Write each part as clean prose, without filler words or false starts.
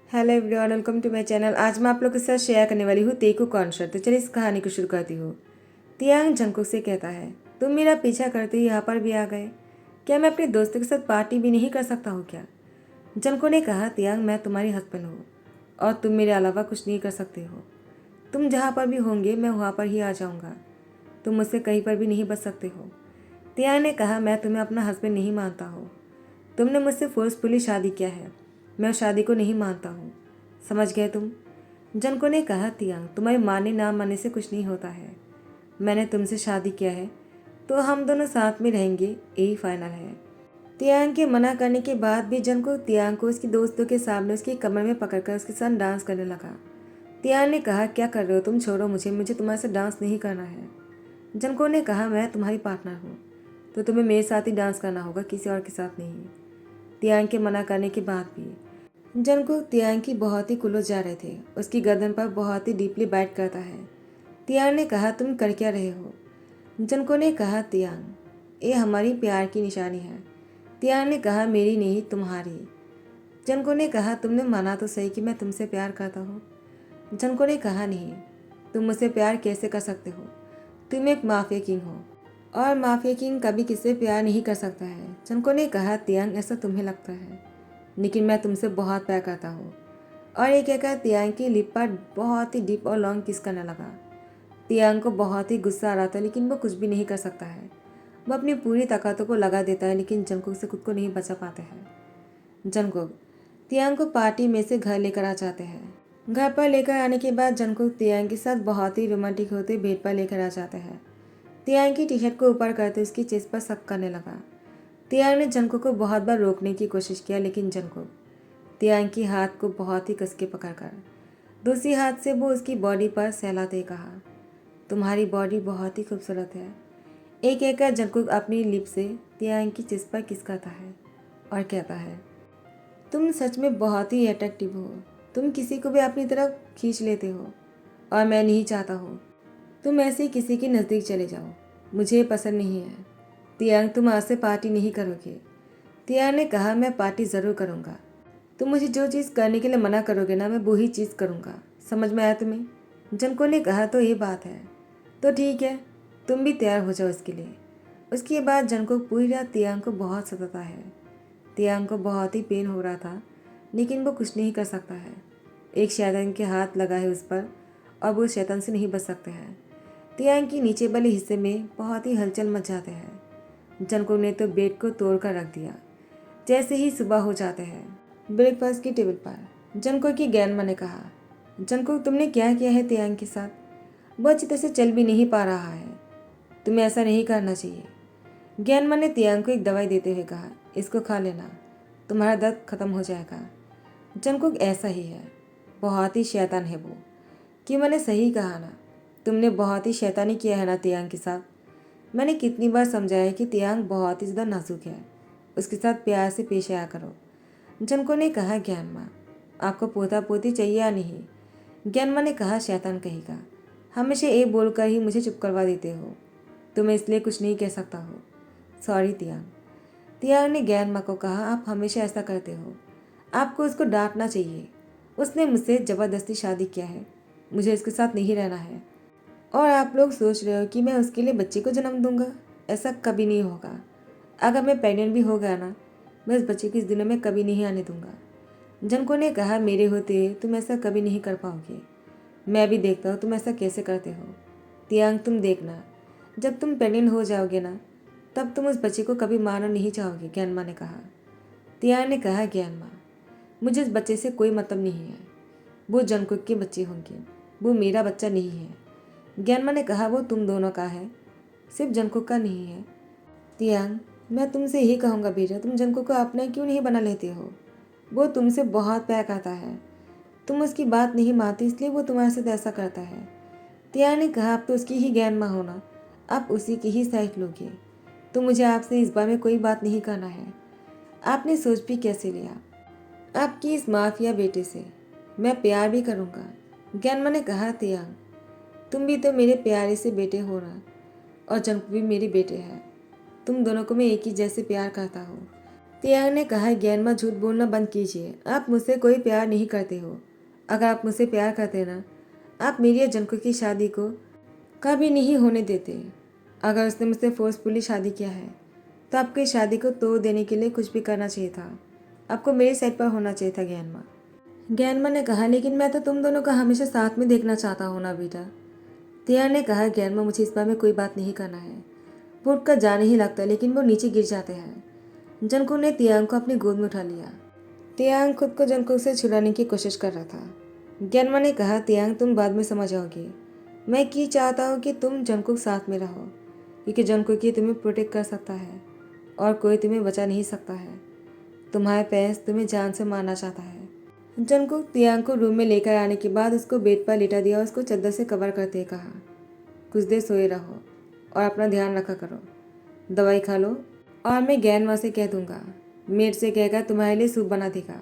Hello everyone, welcome to my channel. आज मैं आप लोग के साथ शेयर करने वाली हूँ तेकू कॉन्सर्ट। तो चलिए इस कहानी को शुरू करती हूँ। तियांग जंगकुक से कहता है, तुम मेरा पीछा करते ही यहाँ पर भी आ गए। क्या मैं अपने दोस्तों के साथ पार्टी भी नहीं कर सकता हूँ क्या? जंगकुक ने कहा, तियांग मैं तुम्हारी हस्बैंड हूँ और तुम मेरे अलावा कुछ नहीं कर सकते हो। तुम जहाँ पर भी होंगे मैं वहाँ पर ही आ जाऊँगा। तुम मुझसे कहीं पर भी नहीं बच सकते हो। तियांग ने कहा, मैं तुम्हें अपना हस्बैंड नहीं मानता हूँ। तुमने मुझसे फोर्सफुली शादी किया है। मैं उस शादी को नहीं मानता हूँ। समझ गए तुम? जनको ने कहा, तियांग तुम्हारे मानने ना मानने से कुछ नहीं होता है। मैंने तुमसे शादी किया है तो हम दोनों साथ में रहेंगे, यही फाइनल है। तियांग के मना करने के बाद भी जनको तियांग को उसके दोस्तों के सामने उसकी कमर में पकड़कर उसके साथ डांस करने लगा। तियांग ने कहा, क्या कर रहे हो तुम? छोड़ो मुझे, मुझे तुम्हारे साथ डांस नहीं करना है। जनको ने कहा, मैं तुम्हारी पार्टनर हूँ तो तुम्हें मेरे साथ ही डांस करना होगा, किसी और के साथ नहीं। तियांग के मना करने के बाद भी जंगकुक तियांग की बहुत ही क्लोज जा रहे थे। उसकी गर्दन पर बहुत ही डीपली बाइट करता है। तियांग ने कहा, तुम कर क्या रहे हो? जंगकुक ने कहा, तियांग ये हमारी प्यार की निशानी है। तियांग ने कहा, मेरी नहीं तुम्हारी। जंगकुक ने कहा, तुमने माना तो सही कि मैं तुमसे प्यार करता हूँ। जंगकुक ने कहा, नहीं, तुम मुझसे प्यार कैसे कर सकते हो? तुम एक माफिया किंग हो और माफिया किंग कभी किससे प्यार नहीं कर सकता है। जंगकुक ने कहा, तियांग ऐसा तुम्हें लगता है, लेकिन मैं तुमसे बहुत प्यार करता हूँ। और ये कहकर तियांग की लिप पर बहुत ही डीप और लॉन्ग किस करने लगा। तियांग को बहुत ही गुस्सा आ रहा था, लेकिन वो कुछ भी नहीं कर सकता है। वो अपनी पूरी ताकतों को लगा देता है, लेकिन जंगकुक से खुद को नहीं बचा पाते हैं। जंगकुक तियांग को पार्टी में से घर लेकर आ जाते हैं। घर पर लेकर आने के बाद जंगकुक तियांग के साथ बहुत ही रोमांटिक होते बेड पर लेकर आ जाते हैं। तियांग की टी शर्ट को ऊपर करते उसकी चेस्ट पर शक करने लगा। तियांग ने जंगकुक को बहुत बार रोकने की कोशिश किया, लेकिन जंगकुक तियांग की हाथ को बहुत ही कस के पकड़कर दूसरी हाथ से वो उसकी बॉडी पर सहलाते कहा, तुम्हारी बॉडी बहुत ही खूबसूरत है। एक कहकर जंगकुक अपनी लिप से तियांग की चिस पर किस करता है और कहता है, तुम सच में बहुत ही अट्रैक्टिव हो। तुम किसी को भी अपनी तरफ खींच लेते हो और मैं नहीं चाहता हूँ तुम ऐसे ही किसी के नज़दीक चले जाओ। मुझे ये पसंद नहीं है। तियांग तुम आज से पार्टी नहीं करोगे। तियांग ने कहा, मैं पार्टी ज़रूर करूँगा। तुम मुझे जो चीज़ करने के लिए मना करोगे ना, मैं वही चीज़ करूँगा। समझ में आया तुम्हें? जंको ने कहा, तो ये बात है, तो ठीक है, तुम भी तैयार हो जाओ इसके लिए। उसके बाद जंको पूरी रात तियांग को बहुत सताता है। तियांग को बहुत ही पेन हो रहा था, लेकिन वो कुछ नहीं कर सकता है। एक शैतान के हाथ लगा है उस पर और वो शैतान से नहीं बच सकते हैं। तियांग के नीचे वाले हिस्से में बहुत ही हलचल मच जाते हैं। जंको ने तो बेड को तोड़ कर रख दिया। जैसे ही सुबह हो जाते हैं, ब्रेकफास्ट की टेबल पर जंको की ग्रैंडमा ने कहा, जंको तुमने क्या किया है तियांग के साथ? वो अच्छी तरह से चल भी नहीं पा रहा है। तुम्हें ऐसा नहीं करना चाहिए। ग्रैंडमा ने तियांग को एक दवाई देते हुए कहा, इसको खा लेना, तुम्हारा दर्द खत्म हो जाएगा। जंकुक ऐसा ही है, बहुत ही शैतान है वो। कि मैंने सही कहा ना? तुमने बहुत ही शैतानी किया है ना तियांग के साथ। मैंने कितनी बार समझाया कि तियांग बहुत ही ज़्यादा नाजुक है, उसके साथ प्यार से पेश आया करो। जंको ने कहा, ग्रैंडमा आपको पोता पोती चाहिए या नहीं? ग्रैंडमा ने कहा, शैतान कहेगा, हमेशा ये बोलकर ही मुझे चुप करवा देते हो। तुम्हें इसलिए कुछ नहीं कह सकता हो। सॉरी तियांग। तियांग ने ग्रैंडमा को कहा, आप हमेशा ऐसा करते हो, आपको उसको डांटना चाहिए। उसने मुझसे ज़बरदस्ती शादी किया है, मुझे उसके साथ नहीं रहना है। और आप लोग सोच रहे हो कि मैं उसके लिए बच्चे को जन्म दूंगा? ऐसा कभी नहीं होगा। अगर मैं प्रेग्नेंट भी हो गया ना, मैं उस बच्चे को इस दुनिया में कभी नहीं आने दूंगा। जंको ने कहा, मेरे होते तुम ऐसा कभी नहीं कर पाओगे। मैं भी देखता हूँ तुम ऐसा कैसे करते हो। तियांग तुम देखना, जब तुम प्रेग्नेंट हो जाओगे ना, तब तुम उस बच्चे को कभी मारना नहीं चाहोगे, ग्रैंडमा ने कहा। तियांग ने कहा, ग्रैंडमा मुझे उस बच्चे से कोई मतलब नहीं है। वो जंकुक के बच्चे होंगे, वो मेरा बच्चा नहीं है। ग्रैंडमा ने कहा, वो तुम दोनों का है, सिर्फ जंकुक का नहीं है। तियांग मैं तुमसे यही कहूँगा बेटा, तुम जंकुक को अपना क्यों नहीं बना लेते हो? वो तुमसे बहुत प्यार करता है, तुम उसकी बात नहीं मानती इसलिए वो तुम्हारे साथ ऐसा करता है। तियांग ने कहा, आप तो उसकी ही ग्रैंडमा हो ना, आप उसी की ही साइड लोगे। तो मुझे आपसे इस बारे में कोई बात नहीं करना है। आपने सोच भी कैसे लिया? आपकी इस माफिया बेटे से मैं प्यार भी करूँगा। ग्रैंडमा ने कहा, तियांग तुम भी तो मेरे प्यारे से बेटे हो ना, और जंकुक भी मेरे बेटे हैं। तुम दोनों को मैं एक ही जैसे प्यार करता हूँ। तियांग ने कहा, ज्ञानमा झूठ बोलना बंद कीजिए। आप मुझसे कोई प्यार नहीं करते हो। अगर आप मुझसे प्यार करते ना, आप मेरी और जंगकुक की शादी को कभी नहीं होने देते। अगर उसने मुझसे फोर्सफुली शादी किया है तो आपकी शादी को तोड़ देने के लिए कुछ भी करना चाहिए था। आपको मेरी साइड पर होना चाहिए था ज्ञानमा। ज्ञानमा ने कहा, लेकिन मैं तो तुम दोनों का हमेशा साथ में देखना चाहता हूँ ना बेटा। तियांग ने कहा, ज्ञानमा मुझे इस बारे में कोई बात नहीं करना है। वो उठकर जाने ही लगता है लेकिन वो नीचे गिर जाते हैं। जंगकुक ने तियांग को अपनी गोद में उठा लिया। तियांग खुद को जंगकुक से छुड़ाने की कोशिश कर रहा था। ज्ञानमा ने कहा, तियांग तुम बाद में समझ आओगे। मैं ये चाहता हूँ कि तुम जंगकुक साथ में रहो, क्योंकि जंगकुक ही तुम्हें प्रोटेक्ट कर सकता है और कोई तुम्हें बचा नहीं सकता है। तुम्हारे पेरेंट्स तुम्हें जान से मारना चाहता है। जंगकुक तियांग को रूम में लेकर आने के बाद उसको बेड पर लेटा दिया और उसको चादर से कवर करते कहा, कुछ देर सोए रहो और अपना ध्यान रखा करो। दवाई खा लो और मैं ज्ञानमा से कह दूंगा, मेड से कहकर तुम्हारे लिए सूप बना देगा।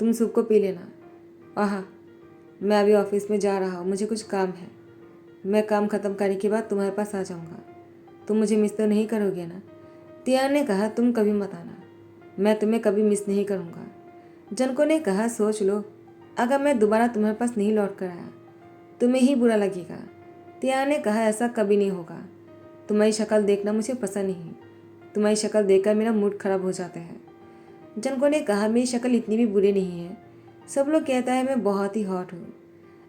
तुम सूप को पी लेना। और हाँ, मैं अभी ऑफिस में जा रहा हूँ, मुझे कुछ काम है। मैं काम ख़त्म करने के बाद तुम्हारे पास आ जाऊँगा। तुम मुझे मिस तो नहीं करोगे ना? तियांग ने कहा, तुम कभी मत आना, मैं तुम्हें कभी मिस नहीं करूँगा। जंगकुक ने कहा, सोच लो, अगर मैं दोबारा तुम्हारे पास नहीं लौट कर आया तुम्हें ही बुरा लगेगा। तियांग ने कहा, ऐसा कभी नहीं होगा। तुम्हारी शक्ल देखना मुझे पसंद नहीं। तुम्हारी शक्ल देखकर मेरा मूड खराब हो जाता है। जंगकुक ने कहा, मेरी शक्ल इतनी भी बुरी नहीं है। सब लोग कहता है मैं बहुत ही हॉट हूँ।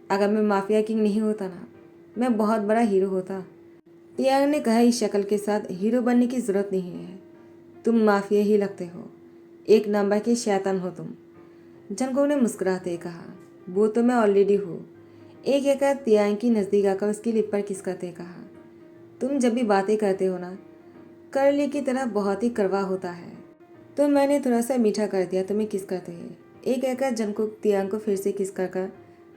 अगर मैं माफिया किंग नहीं होता ना, मैं बहुत बड़ा हीरो होता। तियांग ने कहा, इस शक्ल के साथ हीरो बनने की जरूरत नहीं है। तुम माफिया ही लगते हो, एक नंबर के शैतान हो तुम। जंगकुक ने मुस्कुराते कहा, वो तो मैं ऑलरेडी हूँ। एक एकर तियांग की नज़दीक आकर उसकी लिप पर किस करते कहा, तुम जब भी बातें करते हो ना, करली की तरह बहुत ही कड़वा होता है। तो मैंने थोड़ा सा मीठा कर दिया, तुम्हें किस करते हैं। एक एकर जंगकुक तियांग को फिर से किस कर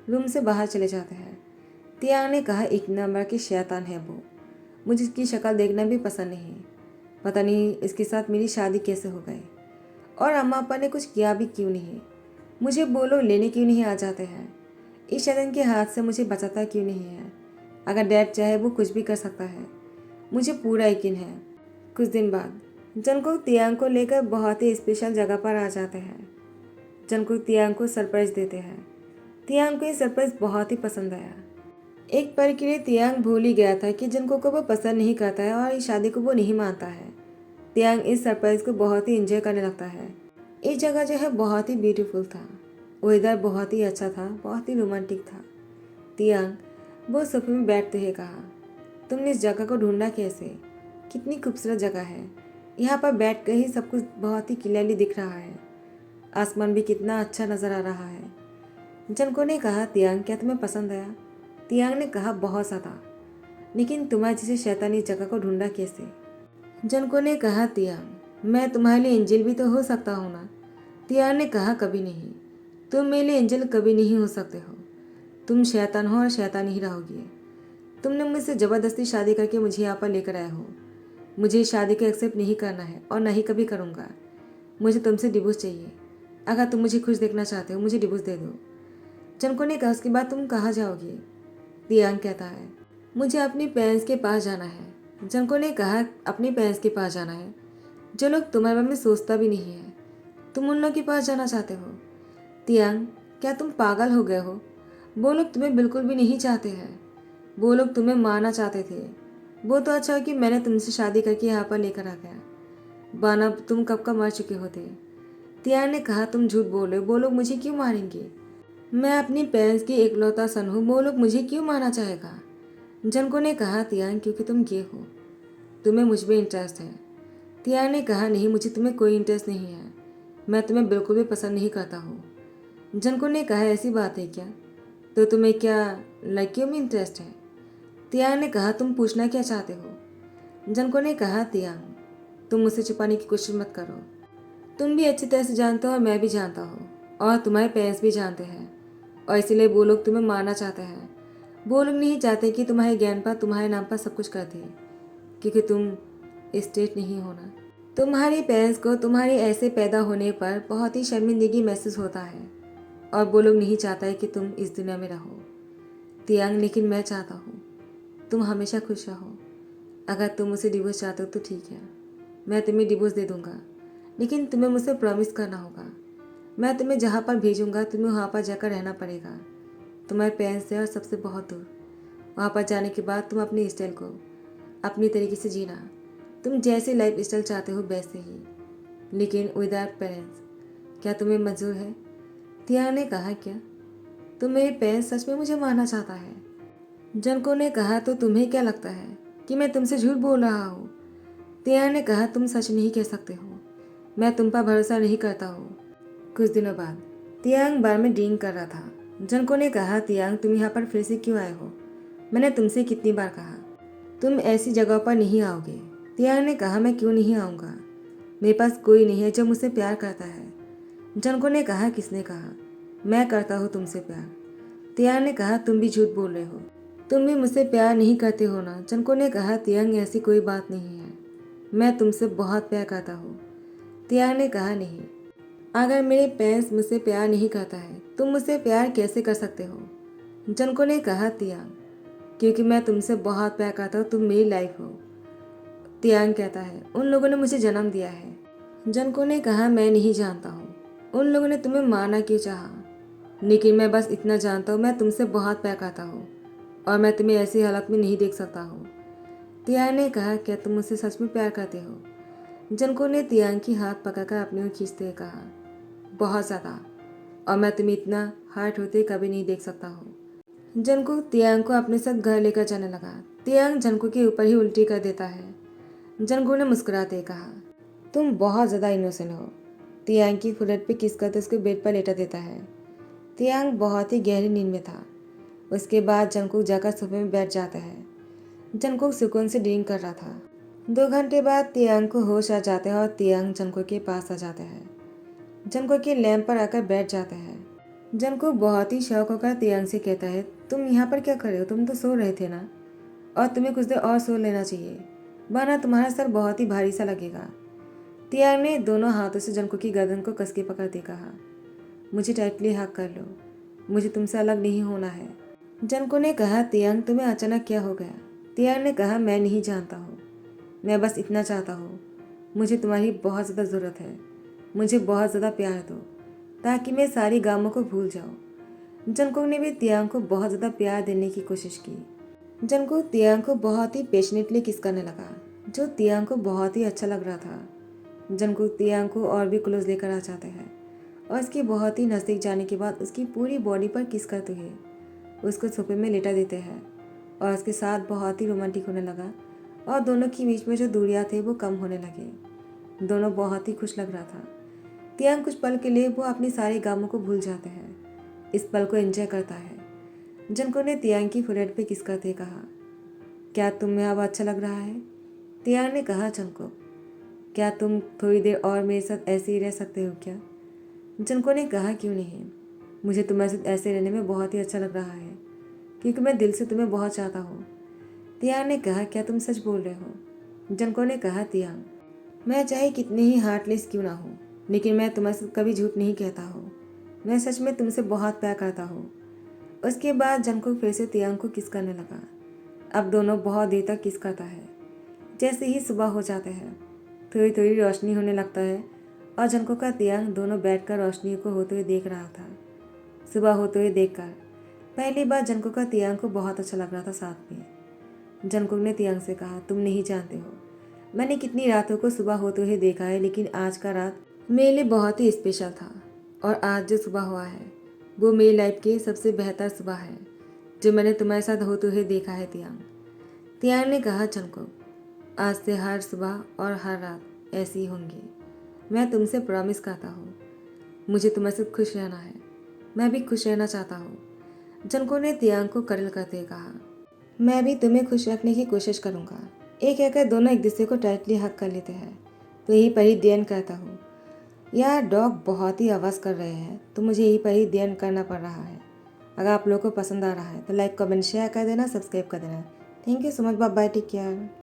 रूम से बाहर चले जाते हैं। तियांग ने कहा, एक नंबर की शैतान है वो। मुझे इसकी शक्ल देखना भी पसंद नहीं। पता नहीं इसके साथ मेरी शादी कैसे हो गई, और अम्मा पापा ने कुछ किया भी क्यों नहीं। मुझे वो लोग लेने क्यों नहीं आ जाते हैं। इस शैतान के हाथ से मुझे बचाता क्यों नहीं है। अगर डैड चाहे वो कुछ भी कर सकता है, मुझे पूरा यकीन है। कुछ दिन बाद जंगकुक तियांग को लेकर बहुत ही स्पेशल जगह पर आ जाते हैं। जंगकुक तियांग को सरप्राइज देते हैं। तियांग को ये सरप्राइज बहुत ही पसंद आया। एक पल के लिए तियांग भूल ही गया था कि जंगकुक को वो पसंद नहीं करता है और इस शादी को वो नहीं मानता है। तियांग इस सरप्राइज को बहुत ही इंजॉय करने लगता है। ये जगह जो है बहुत ही ब्यूटीफुल था। वेदर बहुत ही अच्छा था, बहुत ही रोमांटिक था। तियांग वो सोफे में बैठते हुए कहा, तुमने इस जगह को ढूंढा कैसे? कितनी खूबसूरत जगह है। यहाँ पर बैठ कर ही सब कुछ बहुत ही क्लियरली दिख रहा है। आसमान भी कितना अच्छा नज़र आ रहा है। जंगकुक ने कहा, तियांग क्या तुम्हें पसंद आया? तियांग ने कहा, बहुत ज़्यादा। लेकिन तुम्हारे जैसे शैतानी जगह को ढूंढा कैसे? जंगकुक ने कहा, तियांग मैं तुम्हारे लिए एंजल भी तो हो सकता हूँ ना? तियांग ने कहा, कभी नहीं। तुम मेरे लिए एंजल कभी नहीं हो सकते हो। तुम शैतान हो और शैतान ही रहोगी। तुमने मुझसे ज़बरदस्ती शादी करके मुझे यहाँ पर लेकर आए हो। मुझे इस शादी को एक्सेप्ट नहीं करना है और ना ही कभी करूँगा। मुझे तुमसे डिवोर्स चाहिए। अगर तुम मुझे खुश देखना चाहते हो, मुझे डिवोर्स दे दो। जंगकुक ने कहा, उसके बाद तुम कहाँ जाओगी? तियांग कहता है, मुझे अपने पेरेंट्स के पास जाना है। जंगकुक ने कहा, अपने पेरेंट्स के पास जाना है? जो लोग तुम्हारे बारे में सोचता भी नहीं है, तुम उन लोग के पास जाना चाहते हो? तियांग, क्या तुम पागल हो गए हो? वो लोग तुम्हें बिल्कुल भी नहीं चाहते हैं। वो लोग तुम्हें मारना चाहते थे। वो तो अच्छा है कि मैंने तुमसे शादी करके यहाँ पर लेकर आ गया, वरना तुम कब का मर चुके होते। तियांग ने कहा, तुम झूठ बोल रहे हो। वो लोग मुझे क्यों मारेंगे? मैं अपनी पेरेंट्स की इकलौता सन हूँ, वो लोग मुझे क्यों मारना चाहेगा? जंगकुक ने कहा, तियांग क्योंकि तुम गे हो, तुम्हें मुझ में इंटरेस्ट है। तियांग ने कहा, नहीं, मुझे तुम्हें कोई इंटरेस्ट नहीं है। मैं तुम्हें बिल्कुल भी पसंद नहीं करता हूँ। जंगकुक ने कहा, ऐसी बात है क्या? तो तुम्हें क्या लड़कियों में इंटरेस्ट है? तियांग ने कहा, तुम पूछना क्या चाहते हो? जंगकुक ने कहा, तियांग तुम मुझसे छुपाने की कोशिश मत करो। तुम भी अच्छी तरह से जानते हो और मैं भी जानता हूँ, और तुम्हारे पेरेंट्स भी जानते हैं, और इसीलिए वो लोग तुम्हें मारना चाहते हैं। वो लोग नहीं चाहते कि तुम्हारे ज्ञान पर, तुम्हारे नाम पर सब कुछ कर दे, क्योंकि तुम स्टेट नहीं होना। तुम्हारे पेरेंट्स को तुम्हारे ऐसे पैदा होने पर बहुत ही शर्मिंदगी महसूस होता है, और वो लोग नहीं चाहता है कि तुम इस दुनिया में रहो। तियांग, लेकिन मैं चाहता हूँ तुम हमेशा खुश रहो। अगर तुम मुझसे डिवोर्स चाहते हो तो ठीक है, मैं तुम्हें डिवोर्स दे दूँगा। लेकिन तुम्हें मुझसे प्रॉमिस करना होगा। मैं तुम्हें जहाँ पर भेजूंगा तुम्हें वहाँ पर जाकर रहना पड़ेगा, तुम्हारे पेरेंट्स से और सबसे बहुत दूर। वहाँ पर जाने के बाद तुम अपनी स्टाइल को अपनी तरीके से जीना, तुम जैसी लाइफ स्टाइल चाहते हो वैसे ही, लेकिन विदाउट पेरेंट्स। क्या तुम्हें मंजूर है? तियांग ने कहा, क्या तुम मेरे पेरेंट्स सच में मुझे मारना चाहता है? जनको ने कहा, तो तुम्हें क्या लगता है कि मैं तुमसे झूठ बोल रहा हूँ? तियांग ने कहा, तुम सच नहीं कह सकते हो, मैं तुम पर भरोसा नहीं करता हूँ। कुछ दिनों बाद तियांग बार में ड्रिंक कर रहा था। जनको ने कहा, तियांग तुम यहाँ पर फिर से क्यों आए हो? मैंने तुमसे कितनी बार कहा तुम ऐसी जगह पर नहीं आओगे। तियांग ने कहा, मैं क्यों नहीं आऊँगा? मेरे पास कोई नहीं है जो मुझसे प्यार करता है। जनको ने कहा, किसने कहा? मैं करता हूँ तुमसे प्यार। तियांग ने कहा, तुम भी झूठ बोल रहे हो, तुम भी मुझसे प्यार नहीं करते हो ना? जनको ने कहा, तियांग ऐसी कोई बात नहीं है, मैं तुमसे बहुत प्यार करता हूँ। तियांग ने कहा, नहीं, अगर मेरे पेरेंट्स मुझसे प्यार नहीं करता है तुम मुझसे प्यार कैसे कर सकते हो? जनको ने कहा, तियांग क्योंकि मैं तुमसे बहुत प्यार करता हूँ, तुम मेरी लाइफ हो। तियांग कहता है, उन लोगों ने मुझे जन्म दिया है। जनको ने कहा, मैं नहीं जानता हूँ उन लोगों ने तुम्हें मारना क्यों चाहा, लेकिन मैं बस इतना जानता हूँ मैं तुमसे बहुत प्यार करता हूँ और मैं तुम्हें ऐसी हालत में नहीं देख सकता हूँ। तियांग ने कहा, क्या तुम मुझसे सच में प्यार करते हो? जनको ने तियांग की हाथ पकड़कर अपनी ओर खींचते हुए कहा, बहुत ज़्यादा, और मैं तुम्हें इतना हार्ट होते कभी नहीं देख सकता हूँ। जनको तियांग को अपने साथ घर लेकर जाने लगा। तियांग जनको के ऊपर ही उल्टी कर देता है। जनको ने मुस्कुराते कहा, तुम बहुत ज़्यादा इनोसेंट हो। तियांग की फुलट पे किस करते उसको बेड पर लेटा देता है। तियांग बहुत ही गहरी नींद में था। उसके बाद जनको जाकर सोफे में बैठ जाता है। जनको सुकून से ड्रिंक कर रहा था। 2 घंटे बाद तियांग को होश आ जाता है और तियांग जनको के पास आ जाता है। जनको के लैंप पर आकर बैठ जाता है। जनको बहुत ही शौक होकर तियांग से कहता है, तुम यहाँ पर क्या कर रहे हो? तुम तो सो रहे थे ना, और तुम्हें कुछ देर और सो लेना चाहिए, वरना तुम्हारा सर बहुत ही भारी सा लगेगा। तियांग ने दोनों हाथों से जनको की गर्दन को कस के पकड़ते कहा, मुझे टाइटली हग कर लो, मुझे तुमसे अलग नहीं होना है। जनको ने कहा, तियांग तुम्हें अचानक क्या हो गया? तियांग ने कहा, मैं नहीं जानता हूँ, मैं बस इतना चाहता हूँ, मुझे तुम्हारी बहुत ज़्यादा ज़रूरत है, मुझे बहुत ज़्यादा प्यार दो ताकि मैं सारी गमों को भूल जाऊँ। जनको ने भी तियांग को बहुत ज़्यादा प्यार देने की कोशिश की। जनको तियांग को बहुत ही पेशनेटली किस करने लगा, जो तियांग को बहुत ही अच्छा लग रहा था। जनको तियांग को और भी क्लोज लेकर आ जाते हैं और उसके बहुत ही नज़दीक जाने के बाद उसकी पूरी बॉडी पर किस करते हुए उसको सोफे में लेटा देते हैं और उसके साथ बहुत ही रोमांटिक होने लगा और दोनों के बीच में जो दूरियां थे वो कम होने लगे। दोनों बहुत ही खुश लग रहा था। तियांग कुछ पल के लिए वो अपनी सारी गमों को भूल जाते हैं, इस पल को एंजॉय करता है। जनको ने तियांग की फोrehead पे किस करते कहा, क्या तुम्हें अब अच्छा लग रहा है? तियांग ने कहा, जनको क्या तुम थोड़ी देर और मेरे साथ ऐसे ही रह सकते हो क्या? जनको ने कहा, क्यों नहीं, मुझे तुम्हारे साथ ऐसे रहने में बहुत ही अच्छा लग रहा है क्योंकि मैं दिल से तुम्हें बहुत चाहता हूँ। तियांग ने कहा, क्या तुम सच बोल रहे हो? जनको ने कहा, तियांग मैं चाहे कितनी ही हार्टलेस क्यों ना हूँ, लेकिन मैं तुम्हारे साथ कभी झूठ नहीं कहता हूँ, मैं सच में तुमसे बहुत प्यार करता हूँ। उसके बाद जनको फिर से तियांग को किस करने लगा। अब दोनों बहुत देर तक किस करता है। जैसे ही सुबह हो जाते हैं थोड़ी थोड़ी रोशनी होने लगता है और जनको का तियांग दोनों बैठकर रोशनी को होते हुए देख रहा था। सुबह होते हुए देखकर पहली बार जनको का तियांग को बहुत अच्छा लग रहा था। साथ में जंगकुक ने तियांग से कहा, तुम नहीं जानते हो मैंने कितनी रातों को सुबह होते हुए देखा है, लेकिन आज का रात मेरे लिए बहुत ही स्पेशल था और आज जो सुबह हुआ है वो मेरी लाइफ की सबसे बेहतर सुबह है जो मैंने तुम्हारे साथ होते हुए देखा है। तियांग तियांग ने कहा, जंगकुक आज से हर सुबह और हर रात ऐसी ही होंगी, मैं तुमसे प्रॉमिस करता हूँ। मुझे तुम्हारे साथ खुश रहना है, मैं भी खुश रहना चाहता हूँ। जंगकुक ने तियांग को करल करते हुए कहा, मैं भी तुम्हें खुश रखने की कोशिश करूँगा। एक कहकर दोनों एक दूसरे को टाइटली हक कर लेते हैं। तो यहीं पर ही ध्यान करता हूँ। यार डॉग बहुत ही आवाज़ कर रहे हैं तो मुझे यहीं पर ही ध्यान करना पड़ रहा है। अगर आप लोगों को पसंद आ रहा है तो लाइक कमेंट शेयर कर देना, सब्सक्राइब कर देना। Thank you so much, bye bye, take care.